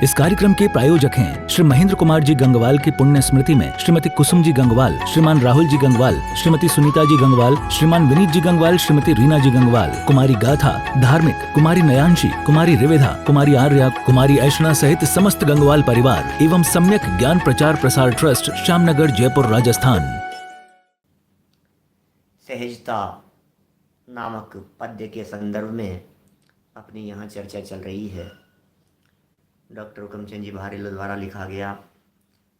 इस कार्यक्रम के प्रायोजक हैं श्री महेंद्र कुमार जी गंगवाल की पुण्य स्मृति में श्रीमती कुसुम जी गंगवाल, श्रीमान राहुल जी गंगवाल, श्रीमती सुनीता जी गंगवाल, श्रीमान विनीत जी गंगवाल, श्रीमती रीना जी गंगवाल, कुमारी गाथा धार्मिक, कुमारी नयांशी, कुमारी रिवेधा, कुमारी आर्या, कुमारी ऐशना सहित समस्त गंगवाल परिवार एवं सम्यक ज्ञान प्रचार प्रसार ट्रस्ट, श्यामनगर, जयपुर, राजस्थान। सहजता नामक पद्य के संदर्भ में अपनी यहाँ चर्चा चल रही है। डॉक्टर हुकमचंद जी भारेलो द्वारा लिखा गया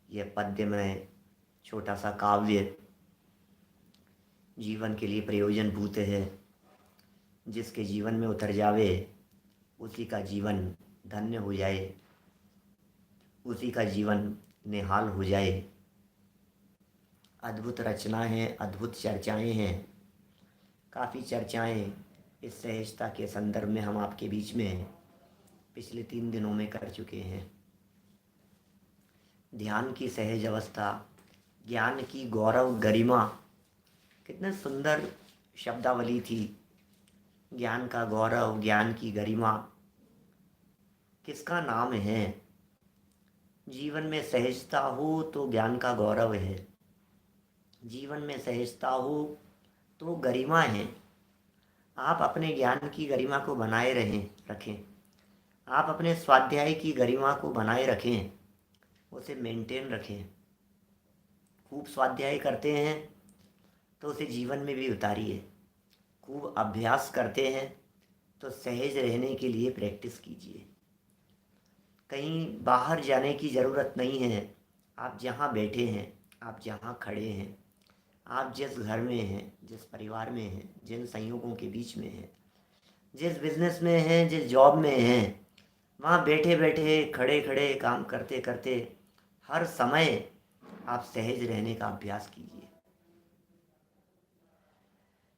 यह पद्य में छोटा सा काव्य जीवन के लिए प्रयोजनभूत है। जिसके जीवन में उतर जावे उसी का जीवन धन्य हो जाए, उसी का जीवन निहाल हो जाए। अद्भुत रचना है, अद्भुत चर्चाएं हैं। काफ़ी चर्चाएं इस सहजता के संदर्भ में हम आपके बीच में पिछले 3 दिनों में कर चुके हैं। ध्यान की सहज अवस्था, ज्ञान की गौरव गरिमा, कितने सुंदर शब्दावली थी। ज्ञान का गौरव, ज्ञान की गरिमा किसका नाम है? जीवन में सहजता हो तो ज्ञान का गौरव है, जीवन में सहजता हो तो गरिमा है। आप अपने ज्ञान की गरिमा को बनाए रखें, आप अपने स्वाध्याय की गरिमा को बनाए रखें, उसे मेंटेन रखें। खूब स्वाध्याय करते हैं तो उसे जीवन में भी उतारिए। खूब अभ्यास करते हैं तो सहज रहने के लिए प्रैक्टिस कीजिए। कहीं बाहर जाने की ज़रूरत नहीं है। आप जहाँ बैठे हैं, आप जहाँ खड़े हैं, आप जिस घर में हैं, जिस परिवार में हैं, जिन संयोगों के बीच में हैं, जिस बिजनेस में हैं, जिस जॉब में हैं, वहाँ बैठे बैठे, खड़े खड़े, काम करते करते हर समय आप सहज रहने का अभ्यास कीजिए।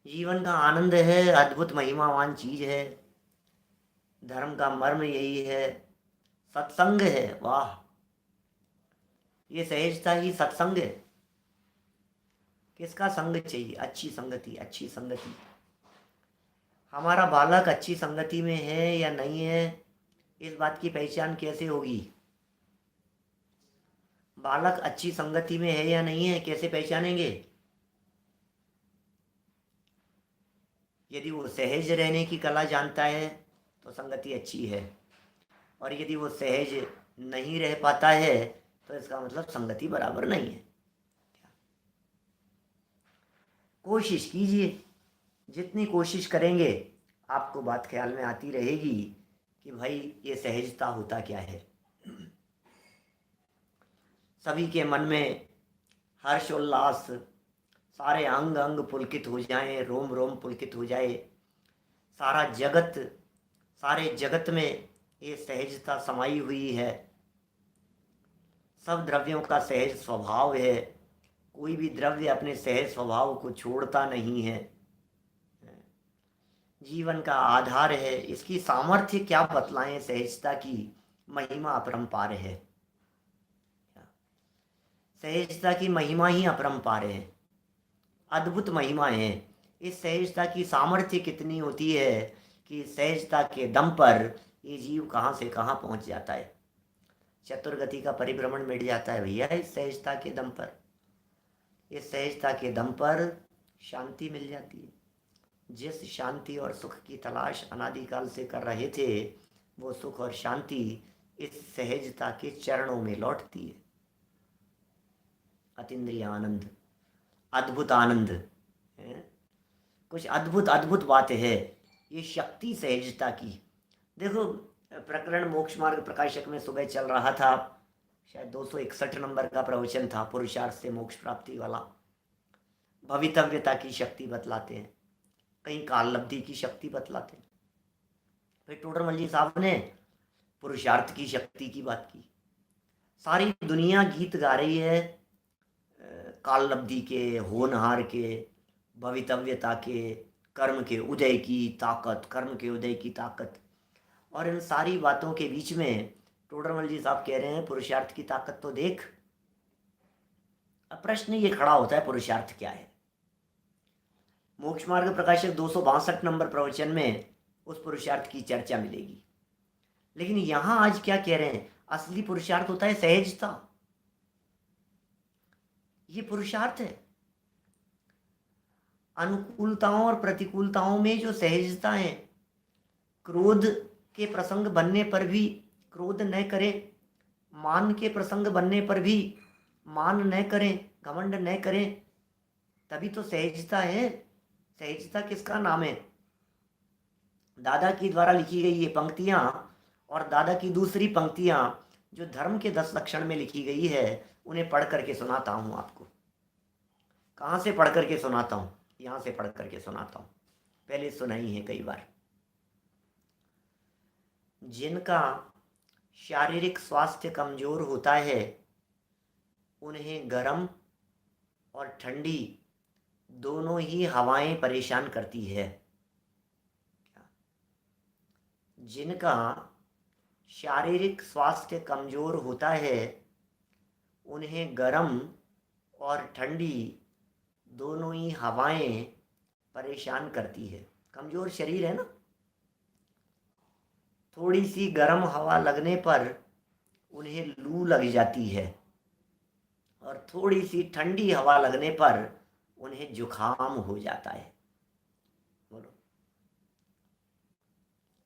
जीवन का आनंद है, अद्भुत महिमावान चीज है। धर्म का मर्म यही है, सत्संग है। वाह, ये सहजता ही सत्संग है। किसका संग चाहिए? अच्छी संगति, अच्छी संगति। हमारा बालक अच्छी संगति में है या नहीं है, इस बात की पहचान कैसे होगी? बालक अच्छी संगति में है या नहीं है, कैसे पहचानेंगे? यदि वो सहज रहने की कला जानता है तो संगति अच्छी है, और यदि वो सहज नहीं रह पाता है तो इसका मतलब संगति बराबर नहीं है। कोशिश कीजिए, जितनी कोशिश करेंगे आपको बात ख्याल में आती रहेगी कि भाई ये सहजता होता क्या है। सभी के मन में हर्ष उल्लास, सारे अंग अंग पुलकित हो जाएं, रोम रोम पुलकित हो जाए। सारा जगत, सारे जगत में ये सहजता समाई हुई है। सब द्रव्यों का सहज स्वभाव है। कोई भी द्रव्य अपने सहज स्वभाव को छोड़ता नहीं है। जीवन का आधार है। इसकी सामर्थ्य क्या बतलाएं? सहजता की महिमा अपरंपार है। सहजता की महिमा ही अपरंपार है, अद्भुत महिमा है। इस सहजता की सामर्थ्य कितनी होती है कि सहजता के दम पर ये जीव कहाँ से कहाँ पहुँच जाता है। चतुर्गति का परिभ्रमण मिट जाता है भैया इस सहजता के दम पर। इस सहजता के दम पर शांति मिल जाती है। जिस शांति और सुख की तलाश अनादिकाल से कर रहे थे, वो सुख और शांति इस सहजता के चरणों में लौटती है। अतीन्द्रिय आनंद, अद्भुत आनंद है। कुछ अद्भुत अद्भुत बात है ये शक्ति सहजता की। देखो, प्रकरण मोक्ष मार्ग प्रकाशक में सुबह चल रहा था, शायद 261 नंबर का प्रवचन था, पुरुषार्थ से मोक्ष प्राप्ति वाला। भवितव्यता की शक्ति बतलाते हैं, कहीं काललब्धि की शक्ति बतलाते हैं। फिर टोडरमल जी साहब ने पुरुषार्थ की शक्ति की बात की। सारी दुनिया गीत गा रही है काललब्धि के, होनहार के, भवितव्यता के, कर्म के उदय की ताकत, कर्म के उदय की ताकत। और इन सारी बातों के बीच में टोडरमल जी साहब कह रहे हैं पुरुषार्थ की ताकत तो देख। अब प्रश्न ये खड़ा होता है, पुरुषार्थ क्या है? मोक्ष मार्ग प्रकाशक 262 नंबर प्रवचन में उस पुरुषार्थ की चर्चा मिलेगी। लेकिन यहाँ आज क्या कह रहे हैं? असली पुरुषार्थ होता है सहजता। ये पुरुषार्थ है। अनुकूलताओं और प्रतिकूलताओं में जो सहजता है, क्रोध के प्रसंग बनने पर भी क्रोध न करें, मान के प्रसंग बनने पर भी मान न करें, घमंड न करें, तभी तो सहजता है। सहजता किसका नाम है? दादा की द्वारा लिखी गई ये पंक्तियां और दादा की दूसरी पंक्तियां जो धर्म के 10 लक्षण में लिखी गई है, उन्हें पढ़ करके सुनाता हूं आपको। कहाँ से पढ़ करके सुनाता हूं? यहां से पढ़ करके सुनाता हूं, पहले सुनाई है कई बार। जिनका शारीरिक स्वास्थ्य कमजोर होता है, उन्हें गर्म और ठंडी दोनों ही हवाएं परेशान करती है। जिनका शारीरिक स्वास्थ्य कमजोर होता है, उन्हें गर्म और ठंडी दोनों ही हवाएं परेशान करती है। कमजोर शरीर है ना, थोड़ी सी गर्म हवा लगने पर उन्हें लू लग जाती है और थोड़ी सी ठंडी हवा लगने पर उन्हें जुखाम हो जाता है। बोलो,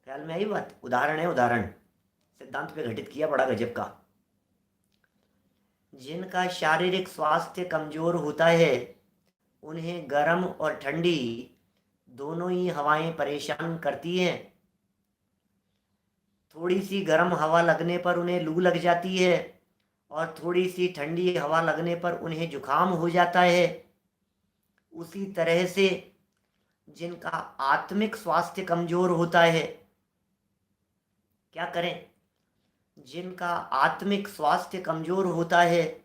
ख्याल में आई बात? उदाहरण है, उदाहरण सिद्धांत पे घटित किया, बड़ा गजब का। जिनका शारीरिक स्वास्थ्य कमजोर होता है, उन्हें गर्म और ठंडी दोनों ही हवाएं परेशान करती हैं। थोड़ी सी गर्म हवा लगने पर उन्हें लू लग जाती है और थोड़ी सी ठंडी हवा लगने पर उन्हें जुकाम हो जाता है। उसी तरह से जिनका आत्मिक स्वास्थ्य कमजोर होता है, क्या करें? जिनका आत्मिक स्वास्थ्य कमजोर होता है,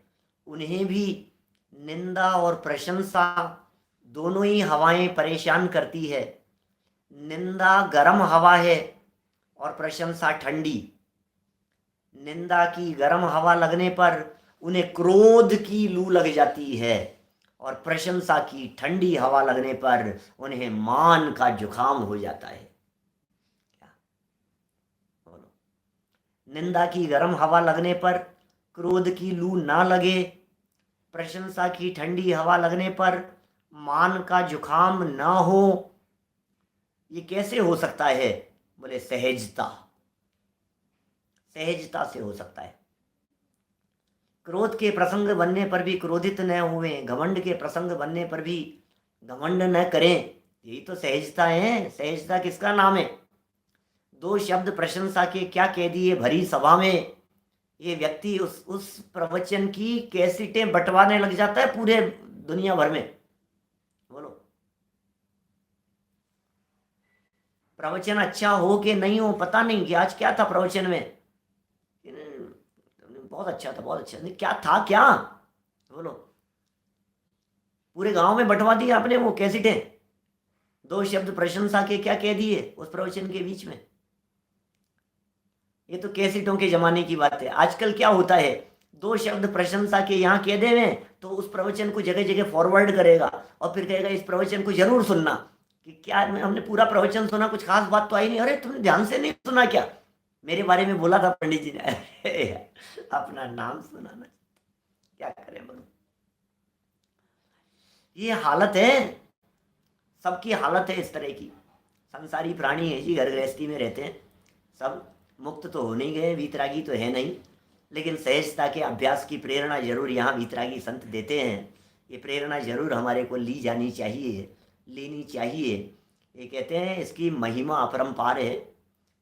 उन्हें भी निंदा और प्रशंसा दोनों ही हवाएं परेशान करती है। निंदा गर्म हवा है और प्रशंसा ठंडी। निंदा की गर्म हवा लगने पर उन्हें क्रोध की लू लग जाती है और प्रशंसा की ठंडी हवा लगने पर उन्हें मान का जुकाम हो जाता है। क्या बोलो? निंदा की गर्म हवा लगने पर क्रोध की लू ना लगे, प्रशंसा की ठंडी हवा लगने पर मान का जुकाम ना हो, ये कैसे हो सकता है? बोले सहजता। सहजता से हो सकता है। क्रोध के प्रसंग बनने पर भी क्रोधित न हुए, घमंड के प्रसंग बनने पर भी घमंड न करें, यही तो सहजता है। सहजता किसका नाम है? 2 शब्द प्रशंसा के क्या कह दिए भरी सभा में, ये व्यक्ति उस प्रवचन की कैसेटें बंटवाने लग जाता है पूरे दुनिया भर में। बोलो, प्रवचन अच्छा हो कि नहीं हो पता नहीं, कि आज क्या था प्रवचन में, बहुत अच्छा था, बहुत अच्छा। नहीं, क्या था? क्या बोलो, पूरे गांव में बंटवा दिया आपने वो कैसेटें। 2 शब्द प्रशंसा के क्या कह दिए उस प्रवचन के बीच में। ये तो कैसेटों के जमाने की बात है। आजकल क्या होता है, 2 शब्द प्रशंसा के यहाँ कह देवे तो उस प्रवचन को जगह जगह फॉरवर्ड करेगा और फिर कहेगा इस प्रवचन को जरूर सुनना। कि क्या हमने पूरा प्रवचन सुना, कुछ खास बात तो आई नहीं? अरे तुमने ध्यान से नहीं सुना क्या? मेरे बारे में बोला था पंडित जी ने। अपना नाम सुनाना, क्या करें बोलो। ये हालत है, सबकी हालत है इस तरह की। संसारी प्राणी है जी, घर गृहस्थी में रहते हैं सब, मुक्त तो हो नहीं गए, वीतरागी तो है नहीं, लेकिन सहजता के अभ्यास की प्रेरणा जरूर यहाँ वीतरागी संत देते हैं। ये प्रेरणा जरूर हमारे को ली जानी चाहिए, लेनी चाहिए। ये कहते हैं इसकी महिमा अपरंपार है,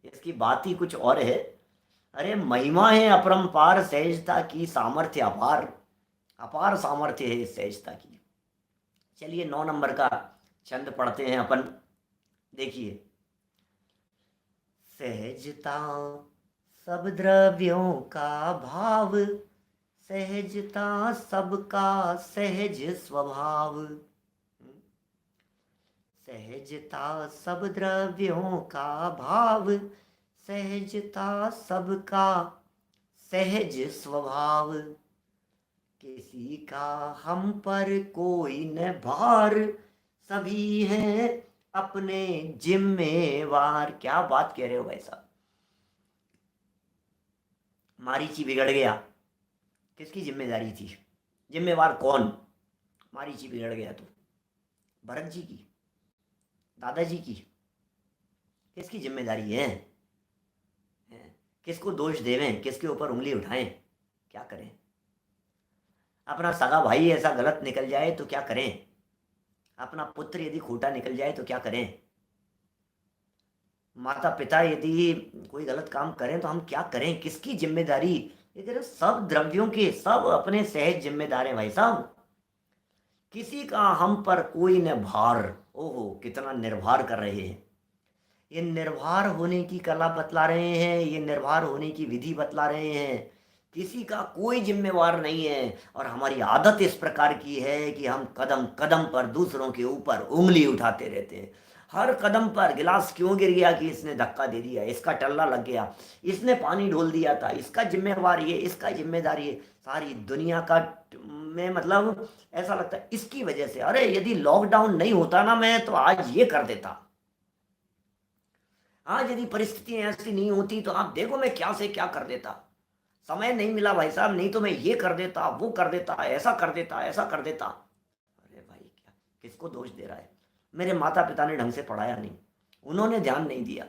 इसकी बात ही कुछ और है। अरे महिमा है अपरंपार, सहजता की सामर्थ्य अपार, अपार सामर्थ्य है इस सहजता की। चलिए 9 नंबर का छंद पढ़ते हैं अपन। देखिए, सहजता सब द्रव्यों का भाव, सहजता सबका सहज स्वभाव। सहजता सब द्रव्यों का भाव, सहजता सबका सहज स्वभाव। किसी का हम पर कोई न भार, सभी हैं अपने जिम्मेवार। क्या बात कह रहे हो भाई साहब। मारीची बिगड़ गया, किसकी जिम्मेदारी थी? जिम्मेवार कौन? मारीची बिगड़ गया तो भरत जी की, दादाजी की? किसकी जिम्मेदारी है? किसको दोष देवें, किसके ऊपर उंगली उठाएं? क्या करें? अपना सगा भाई ऐसा गलत निकल जाए तो क्या करें? अपना पुत्र यदि खोटा निकल जाए तो क्या करें? माता पिता यदि कोई गलत काम करें तो हम क्या करें? किसकी जिम्मेदारी? ये कह रहे सब द्रव्यों के सब अपने सहज जिम्मेदार हैं भाई साहब। किसी का हम पर कोई न भार। ओहो, कितना निर्भर कर रहे हैं। ये निर्भर होने की कला बतला रहे हैं, ये निर्भर होने की विधि बतला रहे हैं। किसी का कोई जिम्मेवार नहीं है। और हमारी आदत इस प्रकार की है कि हम कदम कदम पर दूसरों के ऊपर उंगली उठाते रहते हैं। हर कदम पर गिलास क्यों गिर गया कि इसने धक्का दे दिया, इसका टल्ला लग गया, इसने पानी ढोल दिया था, इसका जिम्मेवार ये, इसका जिम्मेदार ये। सारी दुनिया का में मतलब ऐसा लगता है इसकी वजह से। अरे यदि लॉकडाउन नहीं होता ना, मैं तो आज ये कर देता। आज यदि परिस्थितियां ऐसी नहीं होती तो आप देखो मैं क्या से क्या कर देता। समय नहीं मिला भाई साहब, नहीं तो मैं ये कर देता, वो कर देता, ऐसा कर देता, ऐसा कर देता। अरे भाई, क्या किसको दोष दे रहा है? मेरे माता पिता ने ढंग से पढ़ाया नहीं, उन्होंने ध्यान नहीं दिया।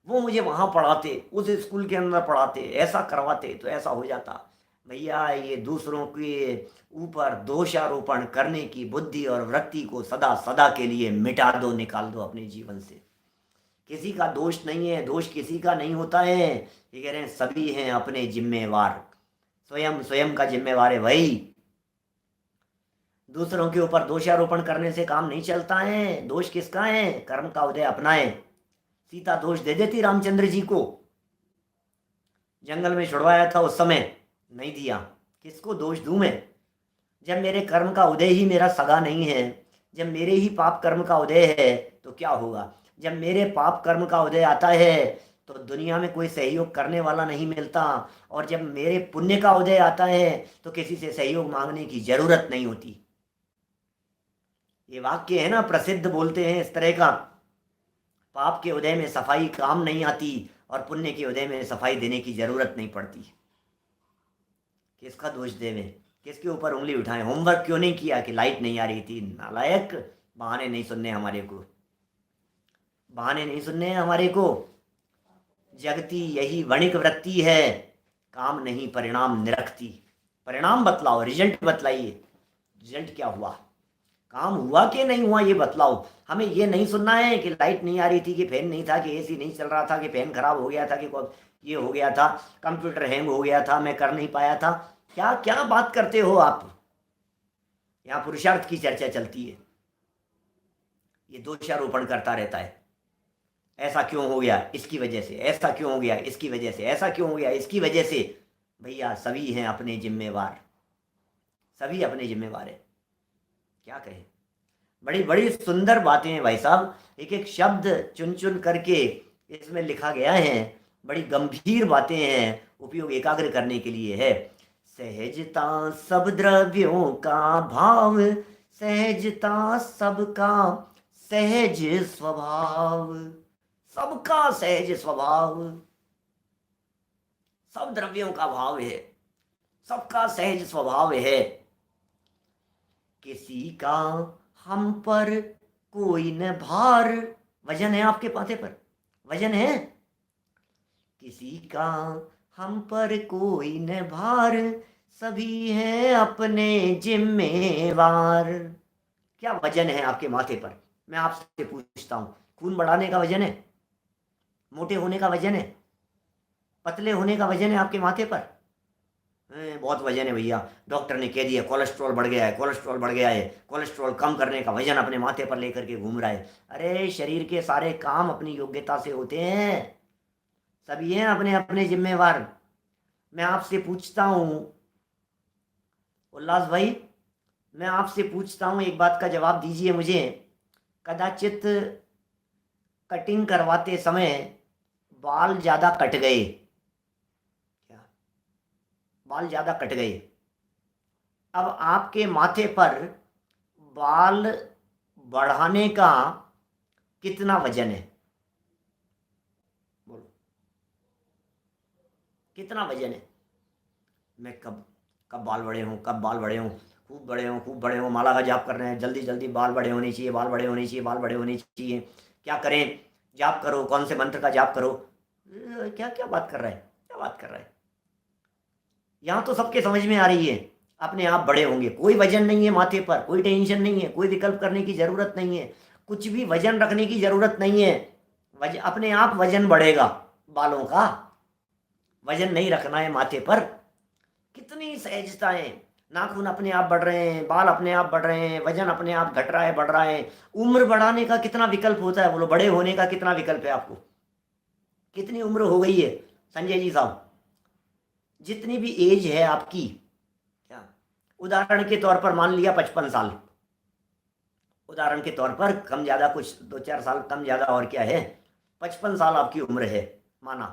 वो मुझे वहां पढ़ाते, उस स्कूल के अंदर पढ़ाते, ऐसा करवाते तो ऐसा हो जाता। भैया, ये दूसरों के ऊपर दोषारोपण करने की बुद्धि और वृत्ति को सदा सदा के लिए मिटा दो, निकाल दो अपने जीवन से। किसी का दोष नहीं है, दोष किसी का नहीं होता है। ये कह रहे हैं सभी हैं अपने जिम्मेवार। स्वयं स्वयं का जिम्मेवार है भाई। दूसरों के ऊपर दोषारोपण करने से काम नहीं चलता है। दोष किसका है? कर्म का उदय अपना है। सीता दोष दे देती रामचंद्र जी को, जंगल में छुड़वाया था उस समय, नहीं दिया। किसको दोष दूं मैं? जब मेरे कर्म का उदय ही मेरा सगा नहीं है, जब मेरे ही पाप कर्म का उदय है तो क्या होगा? जब मेरे पाप कर्म का उदय आता है तो दुनिया में कोई सहयोग करने वाला नहीं मिलता, और जब मेरे पुण्य का उदय आता है तो किसी से सहयोग मांगने की जरूरत नहीं होती। ये वाक्य है ना, प्रसिद्ध, बोलते हैं इस तरह का, पाप के उदय में सफाई काम नहीं आती और पुण्य के उदय में सफाई देने की जरूरत नहीं पड़ती। किसका दोष देवें, किसके ऊपर उंगली उठाएं? होमवर्क क्यों नहीं किया कि लाइट नहीं आ रही थी? नालायक, बहाने नहीं सुनने हमारे को, बहाने नहीं सुनने हमारे को। जगती यही वणिक वृत्ति है, काम नहीं परिणाम निरखती। परिणाम बतलाओ, रिजल्ट बतलाइए। रिजल्ट क्या हुआ, काम हुआ कि नहीं हुआ ये बतलाओ। हमें ये नहीं सुनना है कि लाइट नहीं आ रही थी, कि फैन नहीं था, कि एसी नहीं चल रहा था, कि फैन खराब हो गया था, कि ये हो गया था, कंप्यूटर हैंग हो गया था, मैं कर नहीं पाया था। क्या क्या बात करते हो आप? यहाँ पुरुषार्थ की चर्चा चलती है, ये दोषारोपण करता रहता है। ऐसा क्यों हो गया, इसकी वजह से। ऐसा क्यों हो गया, इसकी वजह से। ऐसा क्यों हो गया, इसकी वजह से। भैया, सभी हैं अपने जिम्मेवार, सभी अपने जिम्मेवार है। क्या कहें? बड़ी बड़ी सुंदर बातें हैं भाई साहब, एक एक शब्द चुन चुन करके इसमें लिखा गया है। बड़ी गंभीर बातें हैं, उपयोग एकाग्र करने के लिए है। सहजता सब द्रव्यों का भाव, सहजता सबका सहज स्वभाव। सबका सहज स्वभाव, सब द्रव्यों का भाव है, सबका सहज स्वभाव है। किसी का हम पर कोई न भार। वजन है आपके माथे पर, वजन है। किसी का हम पर कोई न भार, सभी हैं अपने जिम्मेवार। क्या वजन है आपके माथे पर? मैं आपसे पूछता हूं, खून बढ़ाने का वजन है? मोटे होने का वजन है? पतले होने का वजन है आपके माथे पर? बहुत वजन है भैया, डॉक्टर ने कह दिया कोलेस्ट्रॉल बढ़ गया है, कोलेस्ट्रॉल बढ़ गया है। कोलेस्ट्रॉल कम करने का वजन अपने माथे पर लेकर के घूम रहा है। अरे शरीर के सारे काम अपनी योग्यता से होते हैं, सभी हैं अपने अपने जिम्मेवार। मैं आपसे पूछता हूं उल्लास भाई, मैं आपसे पूछता हूं, एक बात का जवाब दीजिए मुझे। कदाचित कटिंग करवाते समय बाल ज्यादा कट गए, बाल ज्यादा कट गए, अब आपके माथे पर बाल बढ़ाने का कितना वजन है? बोलो, कितना वजन है? मैं कब कब बाल बड़े हों, कब बाल बड़े हों, खूब बड़े हों, खूब बड़े हों, माला का जाप कर रहे हैं, जल्दी जल्दी बाल बड़े होने चाहिए, बाल बड़े होने चाहिए, बाल बड़े होने चाहिए। क्या करें? जाप करो, कौन से मंत्र का जाप करो। क्या क्या बात कर रहा है, क्या बात कर रहा है। यहाँ तो सबके समझ में आ रही है, अपने आप बड़े होंगे, कोई वजन नहीं है माथे पर, कोई टेंशन नहीं है, कोई विकल्प करने की ज़रूरत नहीं है, कुछ भी वजन रखने की ज़रूरत नहीं है। अपने आप वजन बढ़ेगा बालों का, वजन नहीं रखना है माथे पर। कितनी सहजता है, नाखून अपने आप बढ़ रहे हैं, बाल अपने आप बढ़ रहे हैं, वजन अपने आप घट रहा है, बढ़ रहा है। उम्र बढ़ाने का कितना विकल्प होता है, बोलो, बड़े होने का कितना विकल्प है आपको। कितनी उम्र हो गई है संजय जी साहब, जितनी भी एज है आपकी, क्या उदाहरण के तौर पर मान लिया 55 साल, उदाहरण के तौर पर, कम ज़्यादा कुछ 2-4 साल कम ज़्यादा और क्या है, 55 साल आपकी उम्र है माना।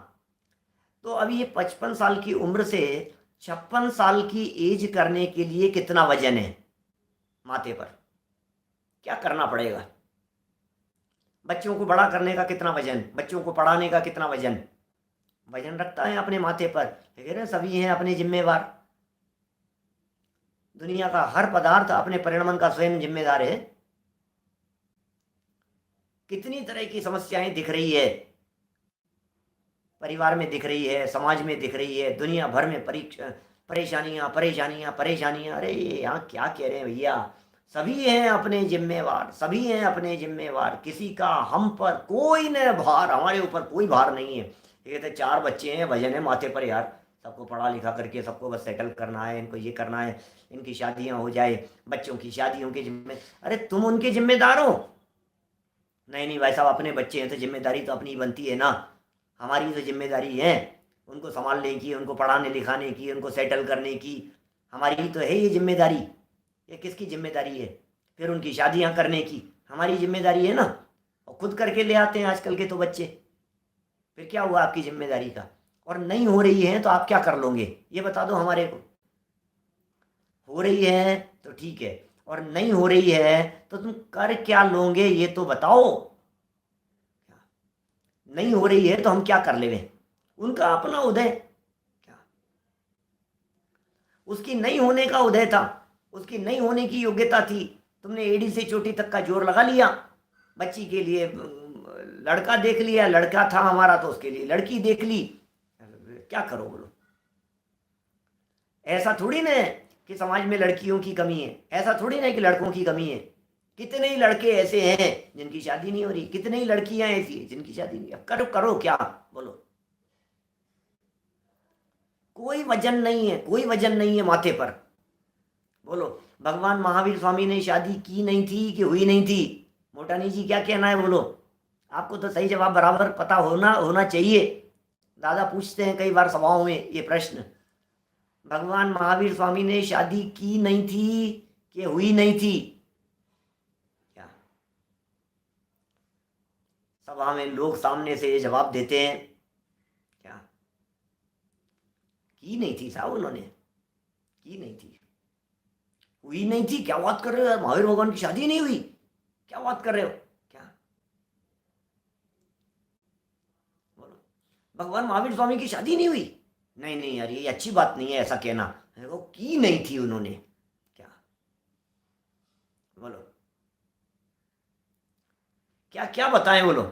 तो अभी ये 55 साल की उम्र से 56 साल की एज करने के लिए कितना वजन है माथे पर, क्या करना पड़ेगा। बच्चों को बड़ा करने का कितना वजन, बच्चों को पढ़ाने का कितना वजन, वजन रखता है अपने माथे पर। लेकिन सभी हैं अपने जिम्मेवार, दुनिया का हर पदार्थ अपने परिणमन का स्वयं जिम्मेदार है। कितनी तरह की समस्याएं दिख रही है, परिवार में दिख रही है, समाज में दिख रही है, दुनिया भर में परेशानियां परेशानियां परेशानियां। अरे यहाँ क्या कह रहे हैं भैया, सभी हैं अपने जिम्मेवार, सभी हैं अपने जिम्मेवार, किसी का हम पर कोई न भार, हमारे ऊपर कोई भार नहीं है। ये तो 4 बच्चे हैं, वजन है माथे पर यार, सबको पढ़ा लिखा करके सबको बस सेटल करना है, इनको ये करना है, इनकी शादियां हो जाए, बच्चों की शादियों के जिम्मे। अरे तुम उनके जिम्मेदार हो? नहीं नहीं भाई साहब, अपने बच्चे हैं तो जिम्मेदारी तो अपनी बनती है ना, हमारी तो जिम्मेदारी है उनको संभालने की, उनको पढ़ाने लिखाने की, उनको सेटल करने की, हमारी तो है ये जिम्मेदारी। ये किसकी जिम्मेदारी है? फिर उनकी शादियां करने की हमारी जिम्मेदारी है ना, और खुद करके ले आते हैं आजकल के तो बच्चे। फिर क्या हुआ आपकी जिम्मेदारी का? और नहीं हो रही है तो आप क्या कर लोगे, ये बता दो हमारे को। हो रही है तो ठीक है, और नहीं हो रही है तो तुम कर क्या लोगे ये तो बताओ। नहीं हो रही है तो हम क्या कर लेंगे, उनका अपना उदय, क्या उसकी नहीं होने का उदय था, उसकी नहीं होने की योग्यता थी, तुमने एड़ी से चोटी तक का जोर लगा लिया बच्ची के लिए। लड़का देख लिया, लड़का था हमारा तो उसके लिए लड़की देख ली, क्या करो बोलो। ऐसा थोड़ी ना कि समाज में लड़कियों की कमी है, ऐसा थोड़ी ना कि लड़कों की कमी है। कितने ही लड़के ऐसे हैं जिनकी शादी नहीं हो रही, कितने ही लड़कियां ऐसी हैं जिनकी शादी नहीं। अब करो करो क्या बोलो। कोई वजन नहीं है, कोई वजन नहीं है माथे पर। बोलो, भगवान महावीर स्वामी ने शादी की नहीं थी कि हुई नहीं थी? मोटानी जी क्या कहना है बोलो, आपको तो सही जवाब बराबर पता होना चाहिए। दादा पूछते हैं कई बार सभाओं में ये प्रश्न, भगवान महावीर स्वामी ने शादी की नहीं थी कि हुई नहीं थी? क्या सभा में लोग सामने से ये जवाब देते हैं, क्या की नहीं थी साहब, उन्होंने की नहीं थी, हुई नहीं थी? क्या बात कर रहे हो यार, महावीर भगवान की शादी नहीं हुई, क्या बात कर रहे हो क्या? बोलो, भगवान महावीर स्वामी की शादी नहीं हुई? नहीं नहीं यार, ये अच्छी बात नहीं है ऐसा कहना, वो की नहीं थी उन्होंने। क्या बोलो, क्या क्या बताएं बोलो।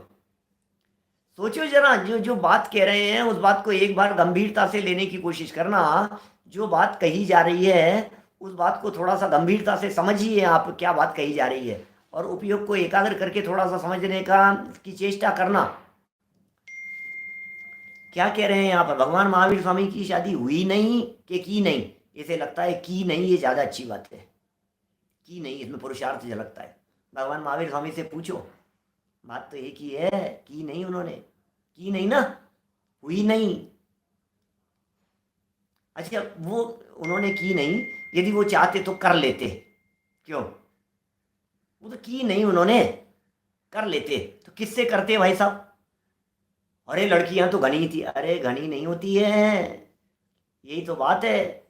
सोचो जरा, जो जो बात कह रहे हैं उस बात को एक बार गंभीरता से लेने की कोशिश करना। जो बात कही जा रही है उस बात को थोड़ा सा गंभीरता से समझिए आप, क्या बात कही जा रही है, और उपयोग को एकाग्र करके थोड़ा सा समझने की चेष्टा करना। क्या कह रहे हैं यहाँ पर, भगवान महावीर स्वामी की शादी हुई नहीं कि की नहीं? इसे लगता है की नहीं, ये ज़्यादा अच्छी बात है, की नहीं, इसमें पुरुषार्थ झलकता है। भगवान महावीर स्वामी से पूछो, बात तो एक ही है, की नहीं, उन्होंने की नहीं ना, हुई नहीं। अच्छा, वो उन्होंने की नहीं, यदि वो चाहते तो कर लेते, क्यों? वो तो की नहीं, उन्होंने कर लेते, तो किससे करते भाई साहब? अरे लड़कियां तो घनी थी, अरे घनी नहीं होती है, यही तो बात है।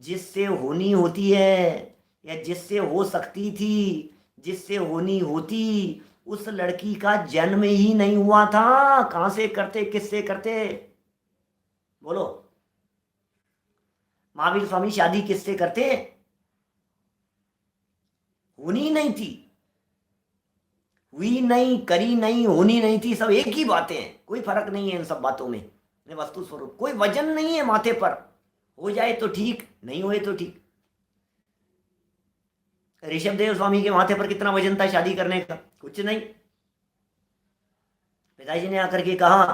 जिससे होनी होती है, या जिससे हो सकती थी, जिससे होनी होती, उस लड़की का जन्म ही नहीं हुआ था, कहां से करते, किससे करते बोलो। महावीर स्वामी शादी किससे करते? होनी नहीं थी, हुई नहीं, करी नहीं, होनी नहीं थी, सब एक ही बातें हैं, कोई फर्क नहीं है इन सब बातों में। वस्तु स्वरूप कोई वजन नहीं है माथे पर, हो जाए तो ठीक, नहीं होए तो ठीक। ऋषभदेव स्वामी के माथे पर कितना वजन था शादी करने का? कुछ नहीं। पिताजी ने आकर के कहा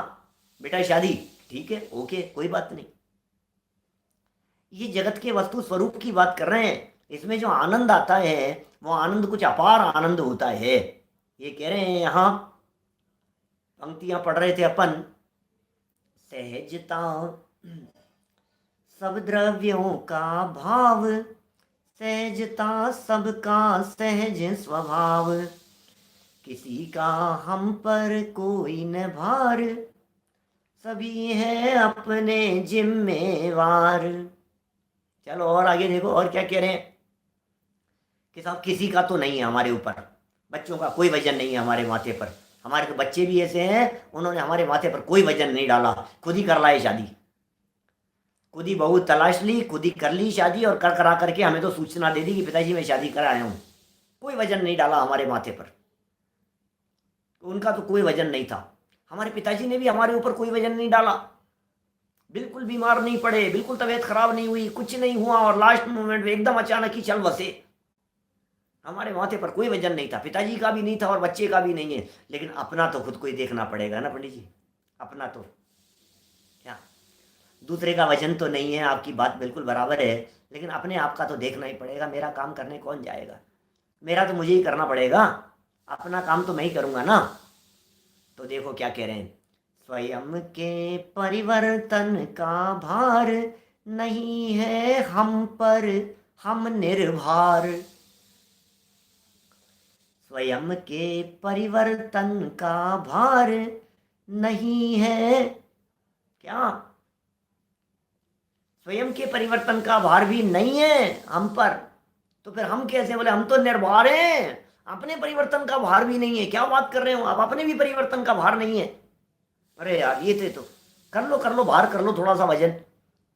बेटा शादी, ठीक है, ओके, कोई बात नहीं। ये जगत के वस्तु स्वरूप की बात कर रहे हैं। इसमें जो आनंद आता है वो आनंद कुछ अपार आनंद होता है। ये कह रहे हैं, यहाँ पंक्तियां पढ़ रहे थे अपन, सहजता सब द्रव्यों का भाव, सहजता सबका सहज स्वभाव, किसी का हम पर कोई न भार, सभी है अपने जिम्मेवार। चलो और आगे देखो, और क्या कह रहे हैं कि साहब किसी का तो नहीं है हमारे ऊपर, बच्चों का कोई वजन नहीं है हमारे माथे पर। हमारे तो बच्चे भी ऐसे हैं, उन्होंने हमारे माथे पर कोई वजन नहीं डाला, खुद ही कर लाए शादी, खुद ही बहू तलाश ली, खुद ही कर ली शादी, और कर करा करके हमें तो सूचना दे दी कि पिताजी मैं शादी कर आया हूँ। कोई वजन नहीं डाला हमारे माथे पर, उनका तो कोई वजन नहीं था। हमारे पिताजी ने भी हमारे ऊपर कोई वजन नहीं डाला, बिल्कुल बीमार नहीं पड़े, बिल्कुल तबीयत खराब नहीं हुई, कुछ नहीं हुआ, और लास्ट मोमेंट में एकदम अचानक ही चल बसे। हमारे माथे पर कोई वजन नहीं था, पिताजी का भी नहीं था और बच्चे का भी नहीं है। लेकिन अपना तो खुद को ही देखना पड़ेगा ना पंडित जी, अपना तो क्या, दूसरे का वजन तो नहीं है, आपकी बात बिल्कुल बराबर है, लेकिन अपने आप का तो देखना ही पड़ेगा। मेरा काम करने कौन जाएगा? मेरा तो मुझे ही करना पड़ेगा, अपना काम तो मैं ही करूँगा ना। तो देखो क्या कह रहे हैं, स्वयं के परिवर्तन का भार नहीं है हम पर, हम निर्भर। स्वयं के परिवर्तन का भार नहीं है क्या? स्वयं के परिवर्तन का भार भी नहीं है हम पर, तो फिर हम कैसे? बोले हम तो निर्भर हैं, अपने परिवर्तन का भार भी नहीं है। क्या बात कर रहे हो आप, अपने भी परिवर्तन का भार नहीं है? अरे यार ये थे तो कर लो भार कर लो, थोड़ा सा वजन,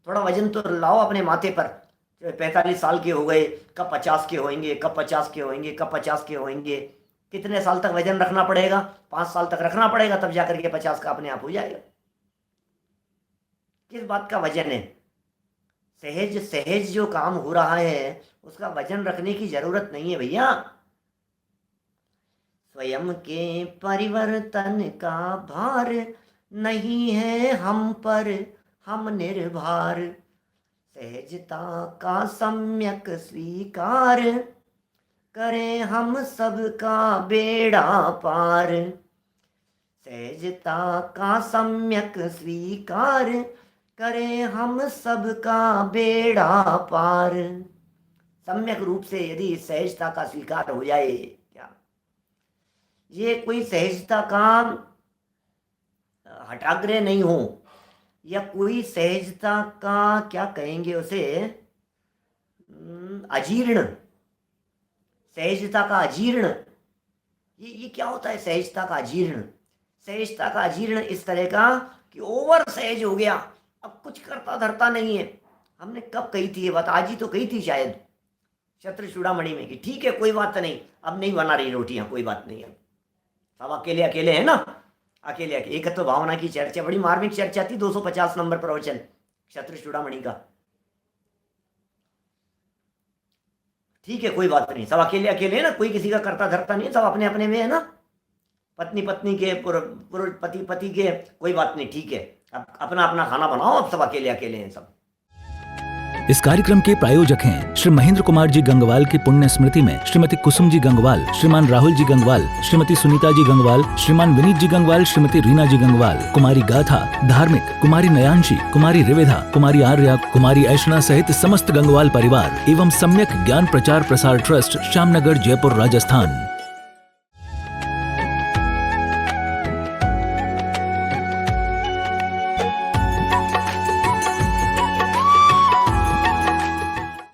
थोड़ा वजन तो लाओ अपने माथे पर। 45 साल के हो गए, कब 50 के होंगे, कब 50 के होंगे, कब 50 के होंगे। कितने साल तक वजन रखना पड़ेगा? 5 साल तक रखना पड़ेगा, तब जाकर के 50 का अपने आप हो जाएगा। किस बात का वजन है? सहज सहज जो काम हो रहा है उसका वजन रखने की जरूरत नहीं है भैया। स्वयं के परिवर्तन का भार नहीं है हम पर, हम निर्भर। सहजता का सम्यक स्वीकार, करें हम सबका बेड़ा पार। सहजता का सम्यक स्वीकार, करें हम सबका बेड़ा पार। सम्यक रूप से यदि सहजता का स्वीकार हो जाए, क्या ये कोई सहजता का हठाग्रह नहीं हो, या कोई सहजता का क्या कहेंगे उसे, अजीर्ण, सहजता का अजीर्ण, ये क्या होता है सहजता का अजीर्ण? सहजता का अजीर्ण इस तरह का कि ओवर सहज हो गया, अब कुछ करता धरता नहीं है। हमने कब कही थी ये बात? आज ही तो कही थी शायद शत्रु चूड़ामणि में कि ठीक है कोई बात नहीं, अब नहीं बना रही रोटियां, कोई बात नहीं है, सब अकेले अकेले है ना, अकेले अकेले। एकत्व भावना की चर्चा, बड़ी मार्मिक चर्चा थी, 250 नंबर प्रवचन शत्रु चूड़ामणि का। ठीक है कोई बात नहीं, सब अकेले अकेले है ना, कोई किसी का करता धरता नहीं, सब अपने अपने में है ना, पत्नी पत्नी के, पुरुष पति पति के, कोई बात नहीं, ठीक है, अब अपना अपना खाना बनाओ, अब सब अकेले अकेले हैं सब। इस कार्यक्रम के प्रायोजक हैं श्री महेंद्र कुमार जी गंगवाल की पुण्य स्मृति में श्रीमती कुसुम जी गंगवाल, श्रीमान राहुल जी गंगवाल, श्रीमती सुनीता जी गंगवाल, श्रीमान विनीत जी गंगवाल, श्रीमती रीना जी गंगवाल, कुमारी गाथा, धार्मिक, कुमारी नयांशी, कुमारी रिवेधा, कुमारी आर्या, कुमारी ऐशना सहित समस्त गंगवाल परिवार एवं सम्यक ज्ञान प्रचार प्रसार ट्रस्ट, श्यामनगर, जयपुर, राजस्थान।